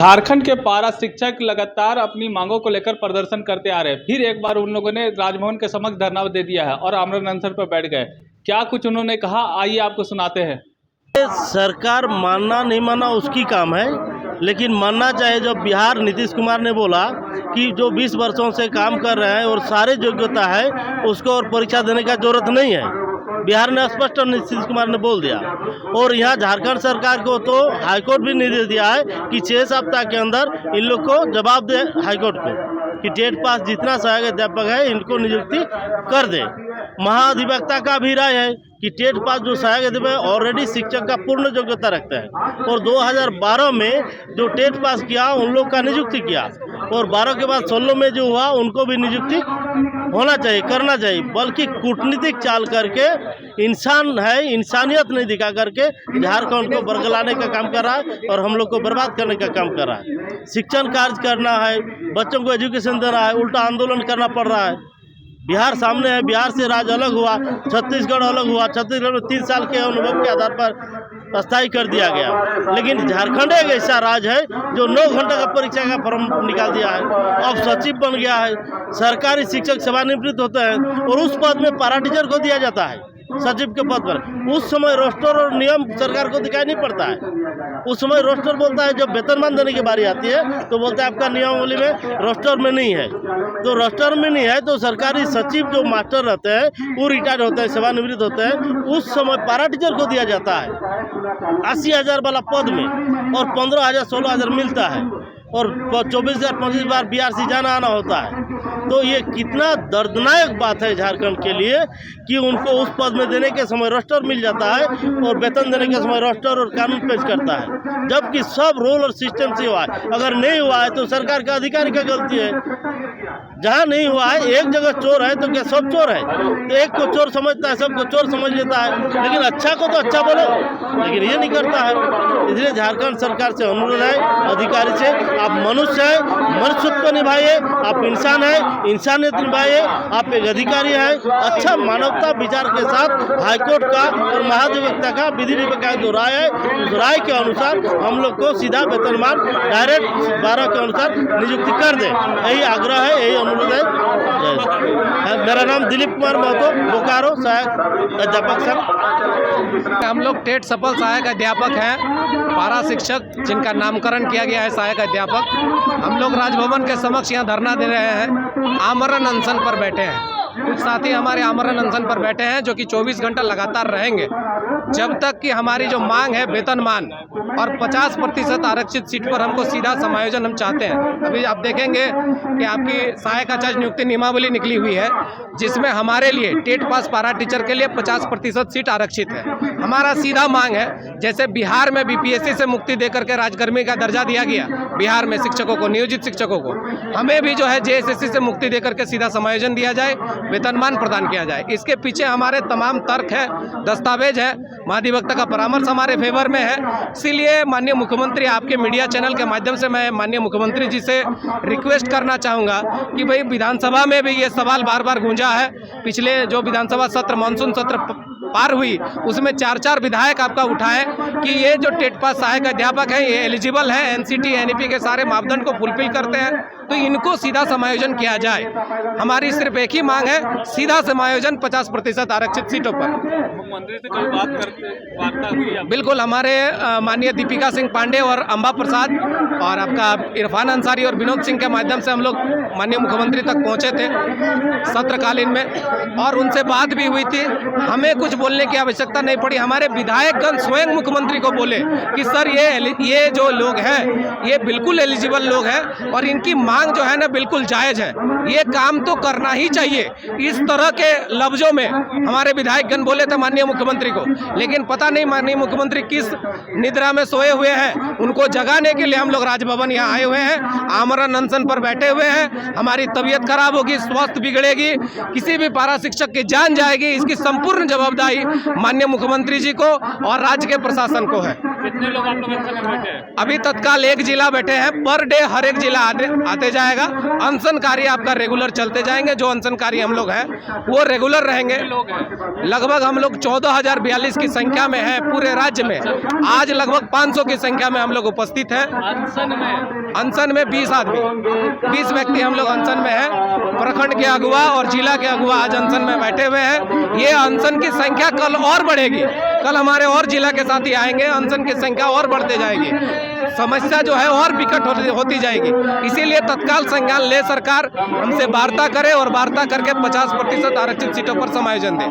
झारखंड के पारा शिक्षक लगातार अपनी मांगों को लेकर प्रदर्शन करते आ रहे हैं। फिर एक बार उन लोगों ने राजभवन के समक्ष धरना दे दिया है और आमरण अनशन पर बैठ गए। क्या कुछ उन्होंने कहा, आइए आपको सुनाते हैं। सरकार मानना नहीं मानना उसकी काम है, लेकिन मानना चाहिए। जब बिहार नीतीश कुमार ने बोला कि जो 20 वर्षों से काम कर रहे हैं और सारे योग्यता है उसको और परीक्षा देने का जरूरत नहीं है, बिहार ने स्पष्ट और नीतीश कुमार ने बोल दिया। और यहाँ झारखंड सरकार को तो हाईकोर्ट भी निर्देश दिया है कि 6 सप्ताह के अंदर इन लोग को जवाब दे हाईकोर्ट को कि टेट पास जितना सहायक अध्यापक है इनको नियुक्ति कर दे। महाधिवक्ता का भी राय है कि टेट पास जो सहायक अध्यापक ऑलरेडी शिक्षक का पूर्ण योग्यता रखते हैं और 2012 में जो टेट पास किया उन लोग का नियुक्ति किया और 12 के बाद 16 में जो हुआ उनको भी नियुक्ति होना चाहिए, करना चाहिए। बल्कि कूटनीतिक चाल करके इंसान है, इंसानियत नहीं दिखा करके झारखंड को बरगलाने का काम कर रहा है और हम लोग को बर्बाद करने का काम कर रहा है। शिक्षण कार्य करना है, बच्चों को एजुकेशन देना है, उल्टा आंदोलन करना पड़ रहा है। बिहार सामने है, बिहार से राज्य अलग हुआ, छत्तीसगढ़ अलग हुआ, छत्तीसगढ़ में 3 साल के अनुभव के आधार पर अस्थायी कर दिया गया। लेकिन झारखंड एक ऐसा राज्य है जो 9 घंटे का परीक्षा का फॉर्म निकाल दिया है। अब सचिव बन गया है, सरकारी शिक्षक सेवानिवृत्त होते हैं और उस पद में पारा टीचर को दिया जाता है सचिव के पद पर। उस समय रोस्टर और नियम सरकार को दिखाई नहीं पड़ता है। उस समय रोस्टर बोलता है, जब वेतनमान देने की बारी आती है तो बोलता है आपका नियमावली में रोस्टर में नहीं है। तो रोस्टर में नहीं है तो सरकारी सचिव जो मास्टर रहते हैं वो रिटायर होते हैं, सेवानिवृत्त होते हैं, उस समय पारा टीचर को दिया जाता है 80,000 वाला पद में और 15,000 16,000 मिलता है और 24,000 25,000 BRC जाना आना होता है। तो ये कितना दर्दनाक बात है झारखंड के लिए कि उनको उस पद में देने के समय रोस्टर मिल जाता है और वेतन देने के समय रोस्टर और कानून पेश करता है, जबकि सब रूल और सिस्टम से हुआ है। अगर नहीं हुआ है तो सरकार का अधिकारी का गलती है। जहाँ नहीं हुआ है, एक जगह चोर है तो क्या सब चोर है? तो एक को चोर समझता है, सबको चोर समझ लेता है, लेकिन अच्छा को तो अच्छा बोलो, लेकिन ये नहीं करता है। इसलिए झारखंड सरकार से अनुरोध है, अधिकारी से, आप मनुष्य है, मनुष्यत्व निभाइए, आप इंसान है, इंसानियत निभाइए, आप एक अधिकारी हैं, अच्छा मानवता विचार के साथ हाईकोर्ट का और महाधिवक्ता का विधि विभाग का जो राय है उस राय के अनुसार हम लोग को सीधा वेतनमान डायरेक्ट 12 के अनुसार नियुक्ति कर दे। यही आग्रह है, यही अनुरोध है। मेरा नाम दिलीप कुमार महतो, बोकारो, सहायक अध्यापक संघ। हम लोग टेट सफल सहायक अध्यापक हैं, पारा शिक्षक जिनका नामकरण किया गया है सहायक अध्यापक। हम लोग राजभवन के समक्ष यहाँ धरना दे रहे हैं, आमरण अनशन पर बैठे हैं। कुछ साथी हमारे आमरण अनशन पर बैठे हैं जो कि 24 घंटा लगातार रहेंगे जब तक कि हमारी जो मांग है वेतनमान और 50% आरक्षित सीट पर हमको सीधा समायोजन हम चाहते हैं। अभी आप देखेंगे कि आपकी सहायक आचार्य नियुक्ति नियमावली निकली हुई है जिसमें हमारे लिए टेट पास पारा टीचर के लिए 50% सीट आरक्षित है। हमारा सीधा मांग है, जैसे बिहार में BPSC से मुक्ति देकर के राजकर्मी का दर्जा दिया गया बिहार में शिक्षकों को, नियोजित शिक्षकों को, हमें भी जो है JSSC से मुक्ति देकर के सीधा समायोजन दिया जाए, वेतनमान प्रदान किया जाए। इसके पीछे हमारे तमाम तर्क है, दस्तावेज है, महाधिवक्ता का परामर्श हमारे फेवर में है। इसीलिए माननीय मुख्यमंत्री, आपके मीडिया चैनल के माध्यम से मैं माननीय मुख्यमंत्री जी से रिक्वेस्ट करना चाहूँगा कि भाई विधानसभा में भी ये सवाल बार बार गूंजा है। पिछले जो विधानसभा सत्र, मानसून सत्र पार हुई उसमें 4 विधायक आपका उठाए कि ये जो टेट पास सहायक अध्यापक हैं ये एलिजिबल है, NCT NEP के सारे मापदंड को फुलफिल करते हैं, तो इनको सीधा समायोजन किया जाए। हमारी सिर्फ एक ही मांग है, सीधा समायोजन 50% आरक्षित सीटों पर। मुख्यमंत्री से कोई बात करते वार्ता हुई? बिल्कुल, हमारे माननीय दीपिका सिंह पांडे और अंबा प्रसाद और आपका इरफान अंसारी और विनोद सिंह के माध्यम से हम लोग माननीय मुख्यमंत्री तक पहुंचे थे सत्रकालीन में और उनसे बात भी हुई थी। हमें कुछ बोलने की आवश्यकता नहीं पड़ी। हमारे विधायकगण स्वयं मुख्यमंत्री को बोले कि सर ये जो लोग हैं ये बिल्कुल एलिजिबल लोग हैं और इनकी मांग जो है ना बिल्कुल जायज़ है, ये काम तो करना ही चाहिए। इस तरह के लफ्जों में हमारे विधायकगण बोले थे माननीय मुख्यमंत्री को, लेकिन पता नहीं माननीय मुख्यमंत्री किस निद्रा में सोए हुए हैं। उनको जगाने के लिए हम लोग राजभवन यहाँ आए हुए हैं, आमरण अनशन पर बैठे हुए हैं। हमारी तबीयत खराब होगी, स्वास्थ्य बिगड़ेगी, किसी भी पारा शिक्षक की जान जाएगी, इसकी संपूर्ण जवाबदारी बधाई माननीय मुख्यमंत्री जी को और राज्य के प्रशासन को है। कितने लोग आप लोग अनशन में बैठे हैं? अभी तत्काल 1 जिला बैठे हैं, पर डे हर एक जिला आते जाएगा। अनशनकारी आपका रेगुलर चलते जाएंगे, जो अनशनकारी हम लोग हैं वो रेगुलर रहेंगे। लोग हैं लगभग हम लोग 14,042 की संख्या में है पूरे राज्य में। आज लगभग 500 की संख्या में हम लोग उपस्थित हैं। अनशन में 20 आदमी 20 व्यक्ति हम लोग अनशन में हैं। प्रखंड के अगुवा और जिला के अगुवा आज अनशन में बैठे हुए हैं। ये अनशन की संख्या कल और बढ़ेगी। कल हमारे और जिला के साथी आएंगे, अनशन की संख्या और बढ़ते जाएगी, समस्या जो है और विकट होती जाएगी। इसीलिए तत्काल संज्ञान ले सरकार, हमसे वार्ता करे और वार्ता करके 50% आरक्षित सीटों पर समायोजन दे।